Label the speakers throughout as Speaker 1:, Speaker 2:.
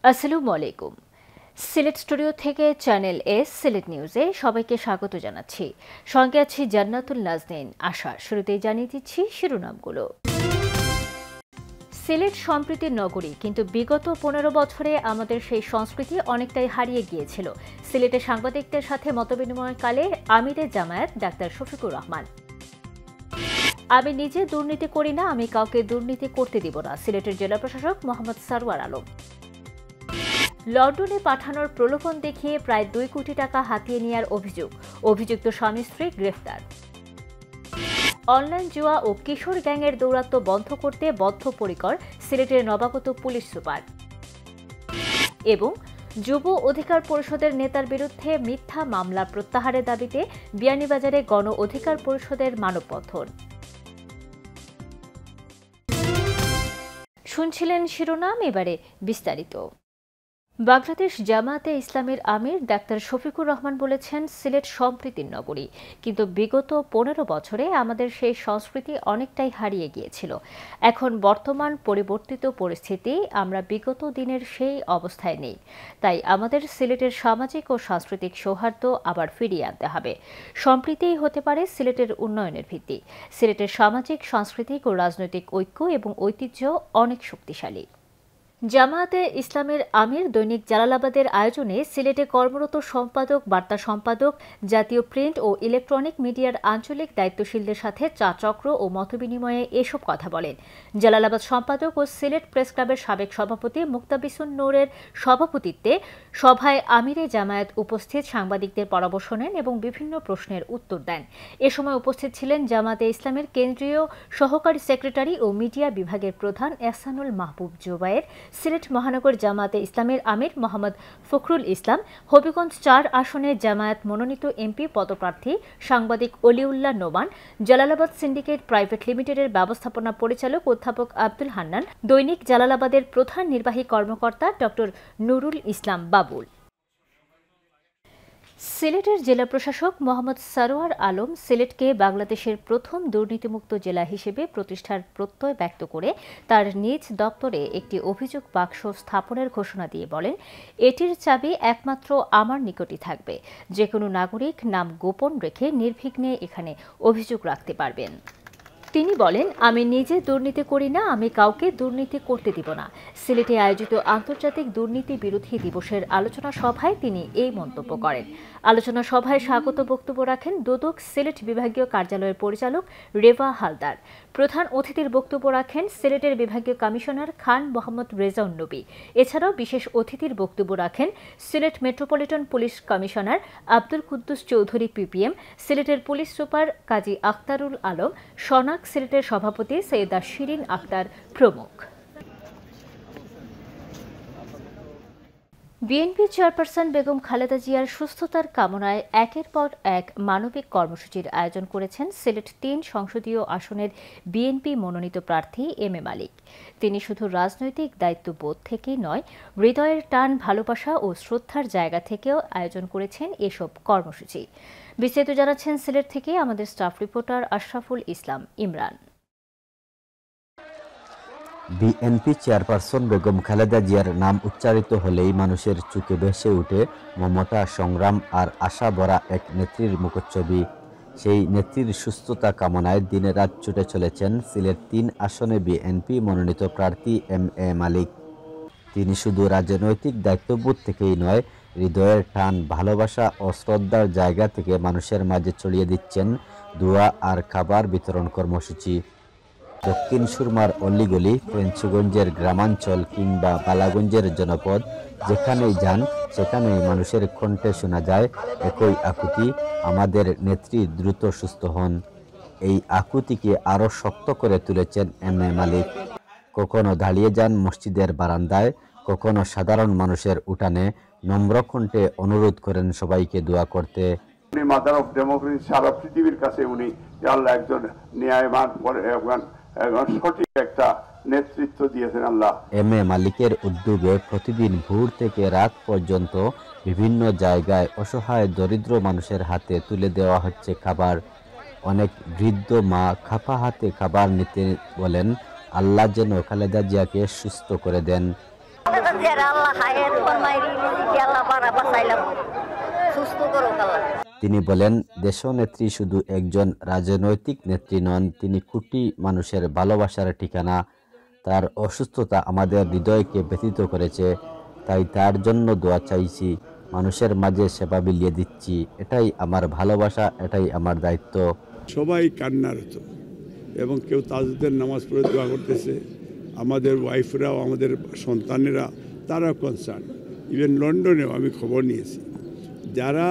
Speaker 1: আসসালামু আলাইকুম। সিলেট স্টুডিও থেকে চ্যানেল এস সিলেট নিউজে সবাইকে স্বাগত জানাচ্ছি। সঙ্গে আছি জান্নাতুল নাজনীন আশা। শুরুতেই জানিয়ে দিচ্ছি শিরোনামগুলো। সিলেট সম্প্রীতির নগরী, কিন্তু বিগত 15 বছরে আমাদের সেই সংস্কৃতি অনেকটাই হারিয়ে গিয়েছিল। সিলেটে সাংবাদিকদের সাথে মতবিনিময়কালে আমিরে জামায়াত ডাক্তার শফিকুর রহমান। আমি নিজে দুর্নীতি করি না, আমি কাউকে দুর্নীতি করতে দিব না, সিলেটের জেলা প্রশাসক মোহাম্মদ সারওয়ার আলম। লন্ডনে পাঠানোর প্রলোভন দেখিয়ে প্রায় 2 কোটি টাকা হাতিয়ে নেওয়ার অভিযোগ, অভিযুক্ত স্বামী স্ত্রী গ্রেফতার। অনলাইন জুয়া ও কিশোর গ্যাংয়ের দৌরাত্ম্য বন্ধ করতে বদ্ধপরিকর সিলেটের নবাগত পুলিশ সুপার। এবং যুব অধিকার পরিষদের নেতার বিরুদ্ধে মিথ্যা মামলা প্রত্যাহারের দাবিতে বিয়ানীবাজারে গণ অধিকার পরিষদের মানববন্ধন। শুনছিলেন শিরোনাম, এবারে বিস্তারিত। বাংলাদেশ জামায়াতে ইসলামের আমির ডাক্তার শফিকুর রহমান বলেছেন, সিলেট সম্প্রীতির নগরী, কিন্তু বিগত 15 বছরে আমাদের সেই সংস্কৃতি অনেকটাই হারিয়ে গিয়েছিল। এখন বর্তমান পরিবর্তিত পরিস্থিতি, আমরা বিগত দিনের সেই অবস্থায় নেই। তাই আমাদের সিলেটের সামাজিক ও সাংস্কৃতিক সৌহার্দ্য আবার ফিরিয়ে আনতে হবে। সম্প্রীতিই হতে পারে সিলেটের উন্নয়নের ভিত্তি। সিলেটের সামাজিক, সাংস্কৃতিক ও রাজনৈতিক ঐক্য এবং ঐতিহ্য অনেক শক্তিশালী। জামায়াতে ইসলামের আমির দৈনিক জালালাবাদের আয়োজনে সিলেটে কর্মরত সম্পাদক, বার্তা সম্পাদক, জাতীয় প্রিন্ট ও ইলেকট্রনিক মিডিয়ার আঞ্চলিক দায়িত্বশীলদের সাথে চা চক্র ও মতবিনিময়ে এসব কথা বলেন। জালালাবাদ সম্পাদক ও সিলেট প্রেস ক্লাবের সাবেক সভাপতি মুক্তাবিসুন নূরের সভাপতিত্বে সভায় আমিরে জামায়াত উপস্থিত সাংবাদিকদের পরামর্শ নেন এবং বিভিন্ন প্রশ্নের উত্তর দেন। এ সময় উপস্থিত ছিলেন জামায়াতে ইসলামের কেন্দ্রীয় সহকারী সেক্রেটারি ও মিডিয়া বিভাগের প্রধান এহসানুল মাহবুব জুবায়ের, সিলেট মহানগর জামায়াতে ইসলামের আমির মোহাম্মদ ফখরুল ইসলাম, হবিগঞ্জ 4 আসনে জামায়াত মনোনীত এমপি পদপ্রার্থী সাংবাদিক অলিউল্লাহ নোমান, জালালাবাদ সিন্ডিকেট প্রাইভেট লিমিটেডের ব্যবস্থাপনা পরিচালক অধ্যাপক আব্দুল হান্নান, দৈনিক জালালাবাদের প্রধান নির্বাহী কর্মকর্তা ডক্টর নুরুল ইসলাম বাবুল। সিলেটের জেলা প্রশাসক মোহাম্মদ সারওয়ার আলম সিলেটকে বাংলাদেশের প্রথম দুর্নীতিমুক্ত জেলা হিসেবে প্রতিষ্ঠার প্রত্যয় ব্যক্ত করে তার নিজ দপ্তরে একটি অভিযোগ বাক্স স্থাপনের ঘোষণা দিয়ে বলেন, এটির চাবি একমাত্র আমার নিকটই থাকবে। যে কোনো নাগরিক নাম গোপন রেখে নির্বিঘ্নে এখানে অভিযোগ রাখতে পারবেন। তিনি বলেন, আমি নিজে দুর্নীতি করি না, আমি কাউকে দুর্নীতি করতে দিব না। সিলেটে আয়োজিত আন্তর্জাতিক দুর্নীতি বিরোধী দিবসের আলোচনা সভায় তিনি এই মন্তব্য করেন। আলোচনা সভায় স্বাগত বক্তব্য রাখেন দুদক সিলেট বিভাগীয় কার্যালয়ের পরিচালক রেভা হালদার। প্রধান অতিথির বক্তব্য রাখেন সিলেটের বিভাগীয় কমিশনার খান মোহাম্মদ রেজাউন নবী। এছাড়াও বিশেষ অতিথির বক্তব্য রাখেন Sylhet metropolitan police commissioner Abdul Quddus Chowdhury PPM, সিলেটের পুলিশ সুপার কাজী আখতারুল আলম, সনাক সিলেটের সভাপতি সৈয়দা শিরিন আক্তার প্রমুখ। বিএনপি চেয়ারপারসন বেগম খালেদা জিয়ার সুস্থতার কামনায় একের পর এক মানবিক কর্মসূচির আয়োজন করেছেন সিলেট 3 সংসদীয় আসনের বিএনপি মনোনীত প্রার্থী এম এ মালিক। তিনি শুধু রাজনৈতিক দায়িত্ববোধ থেকেই নয়, হৃদয়ের টান, ভালোবাসা ও শ্রদ্ধার জায়গা থেকেও আয়োজন করেছেন এসব কর্মসূচি। বিস্তারিত জানাচ্ছেন সিলেট থেকে আমাদের staff reporter Ashraful Islam Imran.
Speaker 2: BNP chairperson Begum Khaleda জিয়ার নাম উচ্চারিত হলেই মানুষের চোখে ভেসে ওঠে মমতা, সংগ্রাম আর আশা ভরা এক নেত্রীর মুখচ্ছবি। সেই নেত্রীর সুস্থতা কামনায় দিনে রাত ছুটে চলেছেন সিলেট 3 আসনে বিএনপি মনোনীত প্রার্থী এম এ মালিক। তিনি শুধু রাজনৈতিক দায়িত্ববোধ থেকেই নয়, হৃদয়ের টান, ভালোবাসা ও শ্রদ্ধার জায়গা থেকে মানুষের মাঝে ছড়িয়ে দিচ্ছেন দোয়া আর খাবার বিতরণ কর্মসূচি। দক্ষিণ সুরমার অলিগলি, ফ্রেঞ্চগঞ্জের গ্রামাঞ্চল কিংবা বালাগঞ্জের জনপদ, যেখানেই যান সেখানেই মানুষের কণ্ঠে শোনা যায় একই আকুতি, আমাদের নেত্রী দ্রুত সুস্থ হন। এই আকুতিকে আরও শক্ত করে তুলেছেন এম এ মালিক। কখনো দাঁড়িয়ে যান মসজিদের বারান্দায়, কখনো সাধারণ মানুষের উঠানে নম্র কণ্ঠে অনুরোধ করেন সবাইকে দোয়া করতে।
Speaker 3: উনি মাদার অফ ডেমোক্রেসি, সারা পৃথিবীর কাছে উনি আল্লাহ একজন ন্যায়বান, সঠিক একটা নেতৃত্ব দিয়েছেন আল্লাহ।
Speaker 2: এম এ মালিকের উদ্যোগে প্রতিদিন ভোর থেকে রাত পর্যন্ত বিভিন্ন জায়গায় অসহায় দরিদ্র মানুষের হাতে তুলে দেওয়া হচ্ছে খাবার। অনেক বৃদ্ধ মা খাপা হাতে খাবার নিতে বলেন, আল্লাহ যেন খালেদা জিয়াকে সুস্থ করে দেন।
Speaker 4: যারা আল্লাহ হায়াত ফরমাই রিজিক আল্লাহ পারা বাঁচাইলাম সুস্থ করো আল্লাহ।
Speaker 2: তিনি বলেন, দেশনেত্রী শুধু একজন রাজনৈতিক নেত্রী নন, তিনি কোটি মানুষের ভালোবাসার ঠিকানা। তার অসুস্থতা আমাদের হৃদয়কে ব্যথিত করেছে, তাই তার জন্য দোয়া চাইছি, মানুষের মাঝে সেবা বিলিয়ে দিচ্ছি। এটাই আমার ভালোবাসা, এটাই আমার দায়িত্ব।
Speaker 5: সবাই কান্নারত এবং কেউ তাজুদের নামাজ পড়ে দোয়া করতেছে। আমাদের ওয়াইফরাও, আমাদের সন্তানেরা, তারাও কনসার্ন। ইভেন লন্ডনেও আমি খবর নিয়েছি, যারা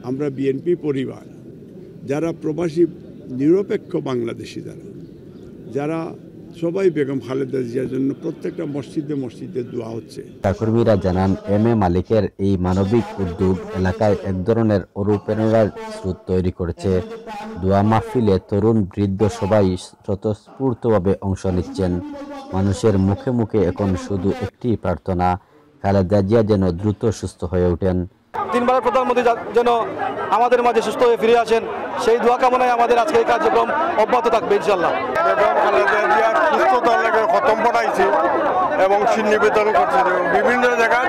Speaker 5: আমরা বিএনপি পরিবার, যারা প্রবাসী নিরপেক্ষ বাংলাদেশি, যারা সবাই বেগম খালেদা জিয়ার জন্য প্রত্যেকটা মসজিদে মসজিদে দোয়া হচ্ছে।
Speaker 2: কর্মীরা জানান, এম এ মালিকের এই মানবিক উদ্যোগ এলাকায় এক ধরনের অনুপ্রেরণার স্রোত তৈরি করেছে। দোয়া মাহফিলে তরুণ বৃদ্ধ সবাই স্বতঃস্ফূর্তভাবে অংশ নিচ্ছেন। মানুষের মুখে মুখে এখন শুধু একটি প্রার্থনা, খালেদা জিয়া যেন দ্রুত সুস্থ হয়ে ওঠেন।
Speaker 6: তিনবার প্রধানমন্ত্রী যেন আমাদের মাঝে সুস্থ হয়ে ফিরে আসেন, সেই দোয়া কামনায় আমাদের আজকে এই কার্যক্রম অব্যাহত থাকবে ইনশাআল্লাহ।
Speaker 7: বেগম খালেদা জিয়ার সুস্থতার লাগে খতম পড়াইছে এবং নিবেদন করছে, বিভিন্ন জায়গায়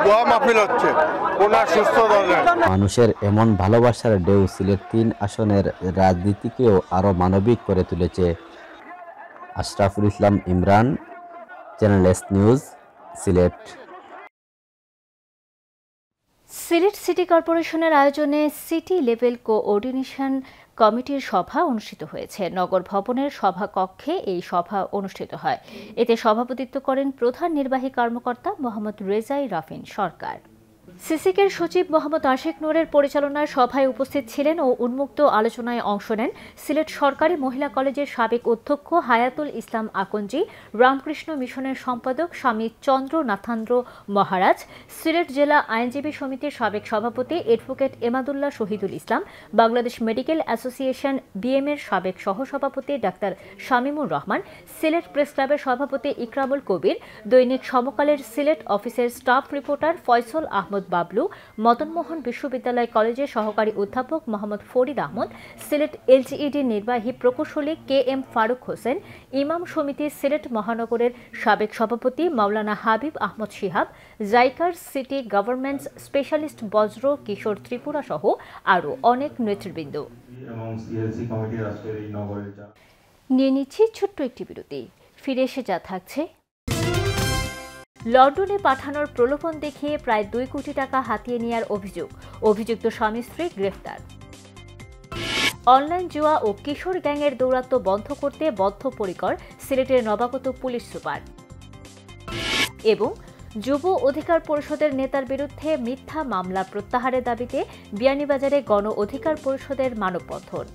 Speaker 7: দোয়া মাহফিল হচ্ছে ওনার সুস্থতার লাগে।
Speaker 2: মানুষের এমন ভালোবাসার ঢেউ সিলেট ৩ আসনের রাজনীতিকেও আরো মানবিক করে তুলেছে। Ashraful Islam Imran, channel S news, Sylhet.
Speaker 1: Sylhet city কর্পোরেশনের আয়োজনে সিটি লেভেল কোঅর্ডিনেশন কমিটির সভা অনুষ্ঠিত হয়েছে। নগর ভবনের সভাকক্ষে এই সভা অনুষ্ঠিত হয়। এতে সভাপতিত্ব করেন প্রধান নির্বাহী কর্মকর্তা মোহাম্মদ রেজাই রাফিন সরকার। সিসিকের সচিব মোহাম্মদ আশিক নূরের পরিচালনায় সভায় উপস্থিত ছিলেন ও উন্মুক্ত আলোচনায় অংশ নেন সিলেট সরকারি মহিলা কলেজের সাবেক অধ্যক্ষ হায়াতুল ইসলাম আকঞ্জি, রামকৃষ্ণ মিশনের সম্পাদক স্বামী চন্দ্রনাথান্দ্র মহারাজ, সিলেট জেলা আইনজীবী সমিতির সাবেক সভাপতি advocate Emadullah Shahidul Islam, Bangladesh medical association বিএম-এর সাবেক সহসভাপতি ডাক্তার শামীমুর রহমান, সিলেট প্রেস ক্লাবের সভাপতি ইকরামুল কবির, দৈনিক সমকালের সিলেট অফিসের স্টাফ রিপোর্টার ফয়সল আহমদ বাবলু, মদনমোহন বিশ্ববিদ্যালয় কলেজের সহকারী অধ্যাপক মোহাম্মদ ফরিদ আহমদ, সিলেট এলজিইডির নির্বাহী প্রকৌশলী কে এম ফারুক হোসেন, ইমাম সমিতি সিলেট মহানগরের সাবেক সভাপতি মাওলানা হাবিব আহমদ শিহাব, জাইকার city governments specialist Bajra Kishore Tripura সহ আরও অনেক নেতৃবৃন্দ। নিয়ে নিচ্ছি ছোট্ট একটি বিরতি, ফিরে এসে যা থাকছে। লন্ডনে পাঠানোর প্রলোভন দেখিয়ে প্রায় 2 কোটি টাকা হাতিয়ে নেওয়ার অভিযোগ, অভিযুক্ত স্বামী স্ত্রী গ্রেফতার। অনলাইন জুয়া ও কিশোর গ্যাংয়ের দৌরাত্ম্য বন্ধ করতে বদ্ধপরিকর সিলেটের নবাগত পুলিশ সুপার। এবং যুব অধিকার পরিষদের নেতার বিরুদ্ধে মিথ্যা মামলা প্রত্যাহারের দাবিতে বিয়ানীবাজারে গণ অধিকার পরিষদের মানববন্ধন।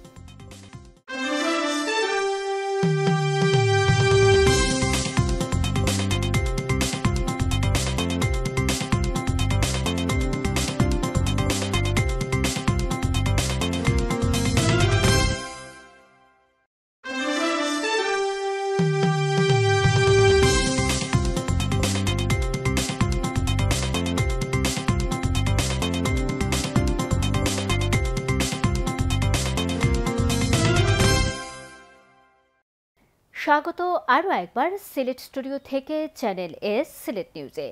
Speaker 1: স্বাগত আরও একবার সিলেট স্টুডিও থেকে চ্যানেল এস সিলেট নিউজে।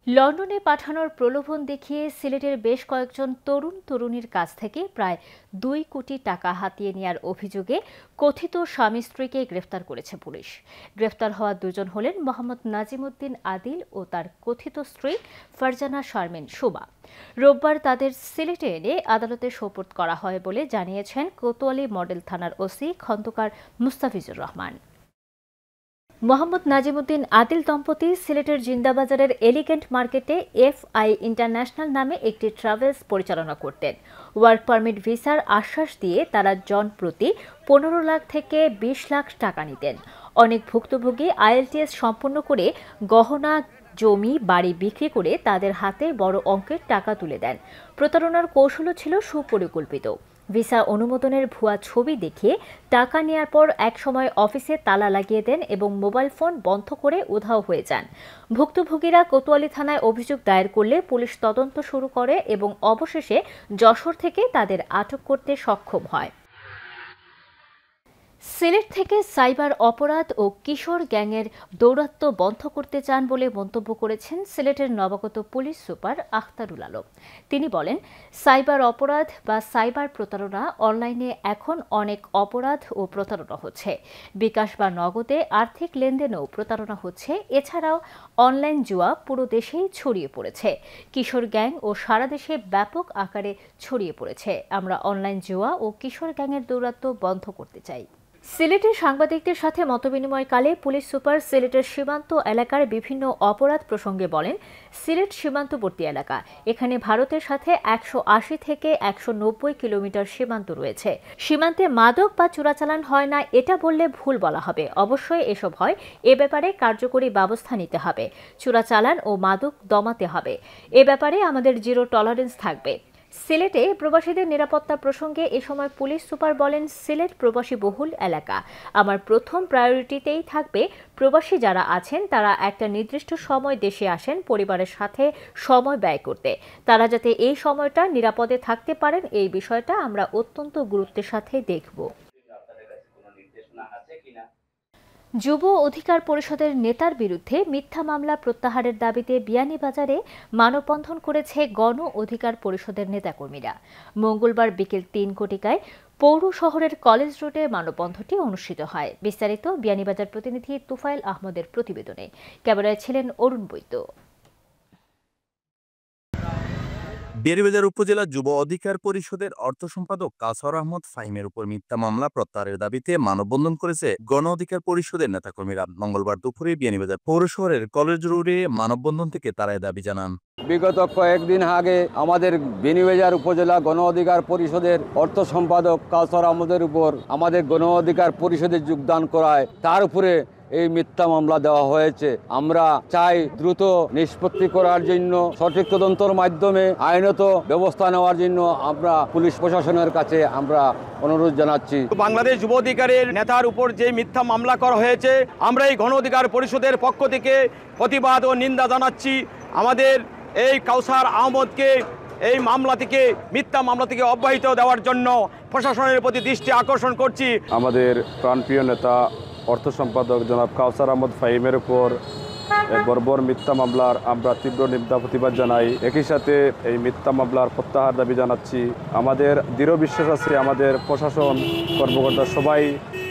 Speaker 1: লন্ডনে পাঠানোর প্রলোভন দেখিয়ে সিলেটের বেশ কয়েকজন তরুণ তরুণীর কাছ থেকে প্রায় 2 কোটি টাকা হাতিয়ে নেওয়ার অভিযোগে কথিত স্বামী স্ত্রীকে গ্রেফতার করেছে পুলিশ। গ্রেফতার হওয়া দুজন হলেন মোহাম্মদ নাজিমুদ্দিন আদিল ও তার কথিত স্ত্রী ফারজানা শারমিন শুভা। রোববার তাদের সিলেটে এনে আদালতে সোপর্দ করা হয় বলে জানিয়েছেন কোতোয়ালি মডেল থানার ওসি খন্দকার মুস্তাফিজুর রহমান। মোহাম্মদ নাজিমুদ্দিন আদিল দম্পতি সিলেটের জিন্দাবাজারের এলিগেন্ট মার্কেটে FI ইন্টারন্যাশনাল নামে একটি ট্রাভেলস পরিচালনা করতেন। ওয়ার্ক পারমিট ভিসার আশ্বাস দিয়ে তারা জনপ্রতি 15 লাখ থেকে 20 লাখ টাকা নিতেন। অনেক ভুক্তভোগী IELTS সম্পন্ন করে গহনা, জমি, বাড়ি বিক্রি করে তাদের হাতে বড় অঙ্কের টাকা তুলে দেন। প্রতারণার কৌশলও ছিল সুপরিকল্পিত। ভিসা অনুমোদনের ভুয়া ছবি দেখিয়ে টাকা নেওয়ার পর একসময় অফিসে তালা লাগিয়ে দেন এবং মোবাইল ফোন বন্ধ করে উধাও হয়ে যান। ভুক্তভোগীরা কোতোয়ালি থানায় অভিযোগ দায়ের করলে পুলিশ তদন্ত শুরু করে এবং অবশেষে যশোর থেকে তাদের আটক করতে সক্ষম হয়। সিলেট থেকে সাইবার অপরাধ ও কিশোর গ্যাংয়ের দৌরাত্ম্য বন্ধ করতে চান বলে মন্তব্য করেছেন সিলেটের নবাগত পুলিশ সুপার আখতারুল আলম। তিনি বলেন, সাইবার অপরাধ বা সাইবার প্রতারণা অনলাইনে এখন অনেক অপরাধ ও প্রতারণা হচ্ছে। বিকাশ বা নগদে আর্থিক লেনদেনেও প্রতারণা হচ্ছে। এছাড়াও অনলাইন জুয়া পুরো দেশেই ছড়িয়ে পড়েছে। কিশোর গ্যাং ও সারা দেশে ব্যাপক আকারে ছড়িয়ে পড়েছে। আমরা অনলাইন জুয়া ও কিশোর গ্যাংয়ের দৌরাত্ম্য বন্ধ করতে চাই। সিলেটের সাংবাদিকদের সাথে মতবিনিময়কালে পুলিশ সুপার সিলেটের সীমান্ত এলাকার বিভিন্ন অপরাধ প্রসঙ্গে বলেন, সিলেট সীমান্তবর্তী এলাকা। এখানে ভারতের সাথে 180 থেকে 190 কিলোমিটার সীমান্ত রয়েছে। সীমান্তে মাদক বা চোরাচালান হয় না এটা বললে ভুল বলা হবে। অবশ্যই এসব হয়। এ ব্যাপারে কার্যকরী ব্যবস্থা নিতে হবে। চোরাচালান ও মাদক দমাতে হবে। এ ব্যাপারে আমাদের জিরো টলারেন্স থাকবে। সিলেটে প্রবাসীদের নিরাপত্তা প্রসঙ্গে এ সময় পুলিশ সুপার বলেন, সিলেট প্রবাসী বহুল এলাকা। আমার প্রথম প্রায়োরিটিতেই থাকবে প্রবাসী যারা আছেন তারা একটা নির্দিষ্ট সময় দেশে আসেন পরিবারের সাথে সময় ব্যয় করতে। তারা যাতে এই সময়টা নিরাপদে থাকতে পারেন এই বিষয়টা আমরা অত্যন্ত গুরুত্বের সাথে দেখব। যুব অধিকার পরিষদের নেতার বিরুদ্ধে মিথ্যা মামলা প্রত্যাহারের দাবিতে বিয়ানীবাজারে মানববন্ধন করেছে গণ অধিকার পরিষদের নেতাকর্মীরা। মঙ্গলবার বিকেল 3 কোটিকায় পৌর শহরের কলেজ রোডে মানববন্ধনটি অনুষ্ঠিত হয়। বিস্তারিত বিয়ানীবাজার প্রতিনিধি তুফাইল আহমদের প্রতিবেদনে। ক্যামেরায় ছিলেন অরুণ বৈদ্য।
Speaker 8: বিয়ানীবাজার উপজেলা যুব অধিকার পরিষদের অর্থ সম্পাদক কাউসার আহমদ ফাহিমের উপর মিথ্যা মামলা প্রত্যাহারের দাবিতে মানববন্ধন করেছে গণ অধিকার পরিষদের নেতাকর্মীরা। মঙ্গলবার দুপুরে বিয়ানীবাজার পৌর শহরের কলেজ রোডে মানববন্ধন থেকে তারা দাবি জানান।
Speaker 9: বিগত কয়েকদিন আগে আমাদের বিয়ানীবাজার উপজেলা গণ অধিকার পরিষদের অর্থ সম্পাদক কাউসার আহমদের উপর আমাদের গণ অধিকার পরিষদে যোগদান করায় তার উপরে এই মিথ্যা মামলা দেওয়া হয়েছে। আমরা চাই দ্রুত নিষ্পত্তি করার জন্য, সঠিক তদন্তের মাধ্যমে আইনত ব্যবস্থা নেওয়ার জন্য আমরা পুলিশ প্রশাসনের কাছে আমরা অনুরোধ জানাচ্ছি।
Speaker 10: বাংলাদেশ যুব অধিকারের নেতার উপর যে মিথ্যা মামলা করা হয়েছে, আমরা এই গণ অধিকার পরিষদের পক্ষ থেকে প্রতিবাদ ও নিন্দা জানাচ্ছি। আমাদের এই কাউসার আহমদকে এই মামলা থেকে, মিথ্যা মামলা থেকে অব্যাহতি দেওয়ার জন্য প্রশাসনের প্রতি দৃষ্টি আকর্ষণ করছি।
Speaker 11: আমাদের প্রাণপ্রিয় নেতা অর্থ সম্পাদক জনাব কাউসার আহমদ ফাহিমের উপর বর্বর মিথ্যা মামলার আমরা তীব্র নিন্দা প্রতিবাদ জানাই। একই সাথে এই মিথ্যা মামলার প্রত্যাহার দাবি জানাচ্ছি। আমাদের দৃঢ় বিশ্বাস আছে আমাদের প্রশাসন কর্মকর্তা সবাই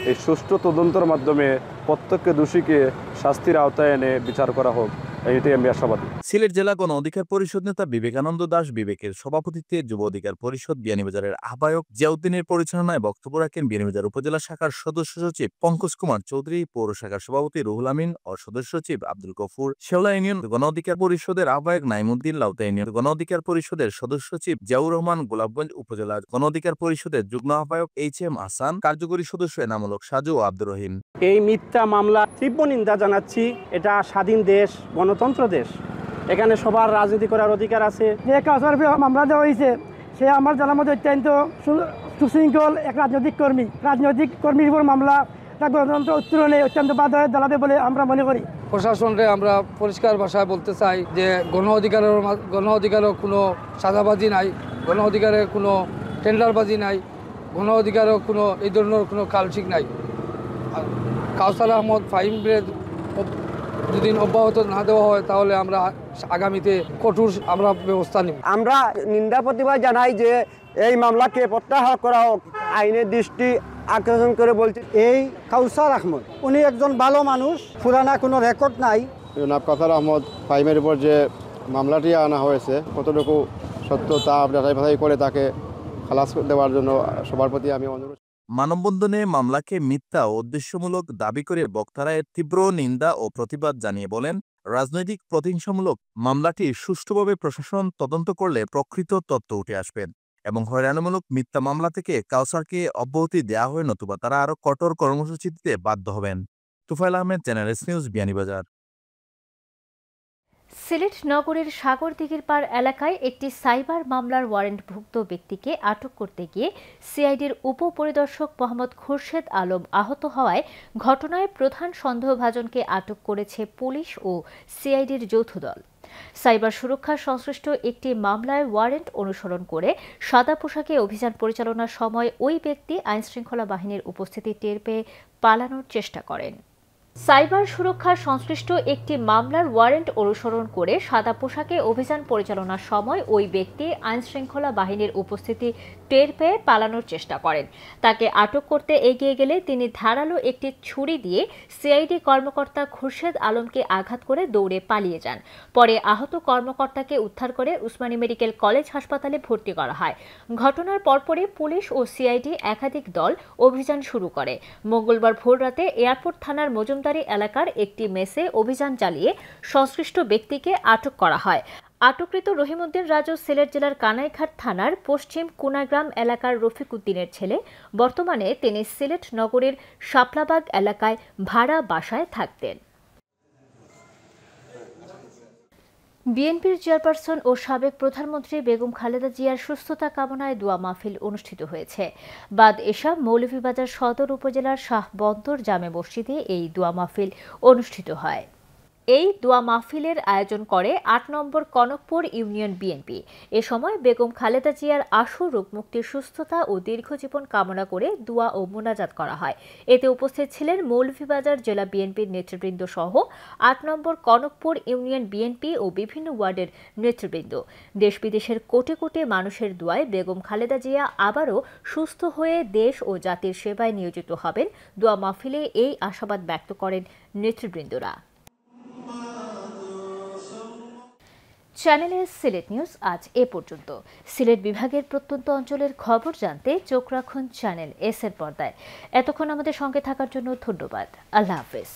Speaker 11: এই সুষ্ঠু তদন্তের মাধ্যমে প্রত্যেক দোষীকে শাস্তির আওতায় এনে বিচার করা হোক, এটাই আমি আশাবাদী।
Speaker 8: সিলেট জেলা গণ অধিকার পরিষদ নেতা বিবেকানন্দ দাস বিবেকের সভাপতিত্বে যুব অধিকার পরিষদ বিয়ানীবাজারের আহ্বায়ক জিয়াউদ্দিনের পরিচালনায় বক্তব্য রাখেন বিয়ানীবাজার উপজেলা শাখার সদস্য সচিব পঙ্কজ কুমার চৌধুরী, পৌর শাখার সভাপতি রুহুল আমিন ও সদস্য সচিব আব্দুল গফুর, শেওলা ইউনিয়ন গণ অধিকার পরিষদের আহ্বায়ক নাইমুদ্দিন, লাউতা ইউনিয়ন গণ অধিকার পরিষদের সদস্য সচিব জিয়াউর রহমান, গোলাপগঞ্জ উপজেলা গণ অধিকার পরিষদের যুগ্ম আহ্বায়ক HM হাসান, কার্যকরী সদস্য এনামূলক সাজু ও আব্দুর রহিম।
Speaker 12: এই মিথ্যা মামলা তীব্র নিন্দা জানাচ্ছি। এটা স্বাধীন দেশ, গণতন্ত্র দেশ, এখানে সবার রাজনীতি করার অধিকার আছে।
Speaker 13: যে কাউসার মামলা দেওয়া হয়েছে সে আমার জানার মধ্যে অত্যন্ত সুশৃঙ্খল এক রাজনৈতিক কর্মীর উপর মামলা, গণতন্ত্র উত্তরণে অত্যন্ত বাধা দাঁড়াবে বলে আমরা মনে করি।
Speaker 14: প্রশাসনকে আমরা পরিষ্কার ভাষায় বলতে চাই যে গণ অধিকারের কোনো সাদাবাজি নাই, গণ অধিকারের কোনো টেন্ডারবাজি নাই, গণ অধিকারের কোনো এই ধরনের কোনো কালচিক নাই। কাউসার আহমদ ফাহিমের যদি অব্যাহত না দেওয়া হয় তাহলে আমরা আগামীতে কঠোর আমরা ব্যবস্থা নিব।
Speaker 15: আমরা নিন্দা প্রতিবাদ জানাই যে এই মামলাকে প্রত্যাহার করা হোক, আইনের দৃষ্টি আকর্ষণ করে বলছি।
Speaker 16: এই কাউসার আহমদ উনি একজন ভালো মানুষ, পুরানা কোনো রেকর্ড নাই।
Speaker 11: জনাব কাউসার আহমদ ফাহিমের উপর যে মামলাটি আনা হয়েছে কতটুকু সত্য তা যাচাই করে তাকে খালাস দেওয়ার জন্য সবার প্রতি আমি অনুরোধ।
Speaker 8: মানববন্ধনে মামলাকে মিথ্যা ও উদ্দেশ্যমূলক দাবি করে বক্তারা এর তীব্র নিন্দা ও প্রতিবাদ জানিয়ে বলেন, রাজনৈতিক প্রতিহিংসামূলক মামলাটি সুষ্ঠুভাবে প্রশাসন তদন্ত করলে প্রকৃত তথ্য উঠে আসবেন এবং হয়রানিমূলক মিথ্যা মামলা থেকে কাউসারকে অব্যাহতি দেওয়া হয়, নতুবা তারা আরও কঠোর কর্মসূচি দিতে বাধ্য হবেন। Tufail Ahmed, channel S news, Beanibazar.
Speaker 1: Sylhet নগরের সাগরদিঘির পাড় এলাকায় একটি সাইবার মামলার ওয়ারেন্টভুক্ত ব্যক্তিকে আটক করতে গিয়ে সিআইডির উপপরিদর্শক মোহাম্মদ খুরশেদ আলম আহত হওয়ায় ঘটনায় প্রধান সন্দেহভাজনকে আটক করেছে পুলিশ ও সিআইডির যৌথ দল। সাইবার সুরক্ষা সংশ্লিষ্ট একটি মামলায় ওয়ারেন্ট অনুসরণ করে সাদা পোশাকে অভিযান পরিচালনার সময় ওই ব্যক্তি আইনশৃঙ্খলা বাহিনীর উপস্থিতি টের পেয়ে পালানোর চেষ্টা করেন। সাইবার সুরক্ষা সংশ্লিষ্ট একটি মামলার ওয়ারেন্ট অনুসরণ করে সাদা পোশাকে অভিযান পরিচালনার সময় ওই ব্যক্তি আইনশৃঙ্খলা বাহিনীর উপস্থিতি টের পেয়ে পালানোর চেষ্টা করেন। তাকে আটক করতে এগিয়ে গেলে তিনি ধারালো একটি ছুরি দিয়ে সিআইডি কর্মকর্তা খুরশেদ আলমকে আঘাত করে দৌড়ে পালিয়ে যান। পরে আহত কর্মকর্তাকে উদ্ধার করে উসমানী মেডিকেল কলেজ হাসপাতালে ভর্তি করা হয়। ঘটনার পরপরই পুলিশ ও সিআইডি একাধিক দল অভিযান শুরু করে। মঙ্গলবার ভোররাতে এয়ারপোর্ট থানার মজুমদারি এলাকার একটি মেসে অভিযান চালিয়ে সংশ্লিষ্ট ব্যক্তিকে আটক করা হয়। আটককৃত রহিমউদ্দিন রাজু সিলেট জেলার কানাইঘাট থানার পশ্চিম কুনাগ্রাম এলাকার রফিক উদ্দিনের ছেলে। বর্তমানে তিনি সিলেট নগরীর শাপলাবাগ এলাকায় ভাড়া বাসায় থাকতেন। বিএনপির চেয়ারপারসন ও সাবেক প্রধানমন্ত্রী বেগম খালেদা জিয়ার সুস্থতা কামনায় দোয়া মাহফিল অনুষ্ঠিত হয়েছে। বাদ এশা মৌলভীবাজার সদর উপজেলার শাহ বন্দর জামে মসজিদে এই দোয়া মাহফিল অনুষ্ঠিত হয়। এই দোয়া মাহফিলের আয়োজন করে ৮ নম্বর কনকপুর ইউনিয়ন বিএনপি। এ সময় বেগম খালেদা জিয়ার আশু রোগমুক্তির সুস্থতা ও দীর্ঘজীবন কামনা করে দোয়া ও মোনাজাত করা হয়। এতে উপস্থিত ছিলেন মৌলভীবাজার জেলা বিএনপির নেতৃবৃন্দ সহ ৮ নম্বর কনকপুর ইউনিয়ন বিএনপি ও বিভিন্ন ওয়ার্ডের নেতৃবৃন্দ। দেশ বিদেশের কোটি কোটি মানুষের দোয়ায় বেগম খালেদা জিয়া আবারও সুস্থ হয়ে দেশ ও জাতির সেবায় নিয়োজিত হবেন। দোয়া মাহফিলে এই আশাবাদ ব্যক্ত করেন নেতৃবৃন্দরা। চ্যানেলের সিলেট নিউজ আজ এ পর্যন্ত। সিলেট বিভাগের প্রত্যন্ত অঞ্চলের খবর জানতে চোখ রাখুন চ্যানেল এস এর পর্দায়। এতক্ষণ আমাদের সঙ্গে থাকার জন্য ধন্যবাদ। আল্লাহ হাফেজ।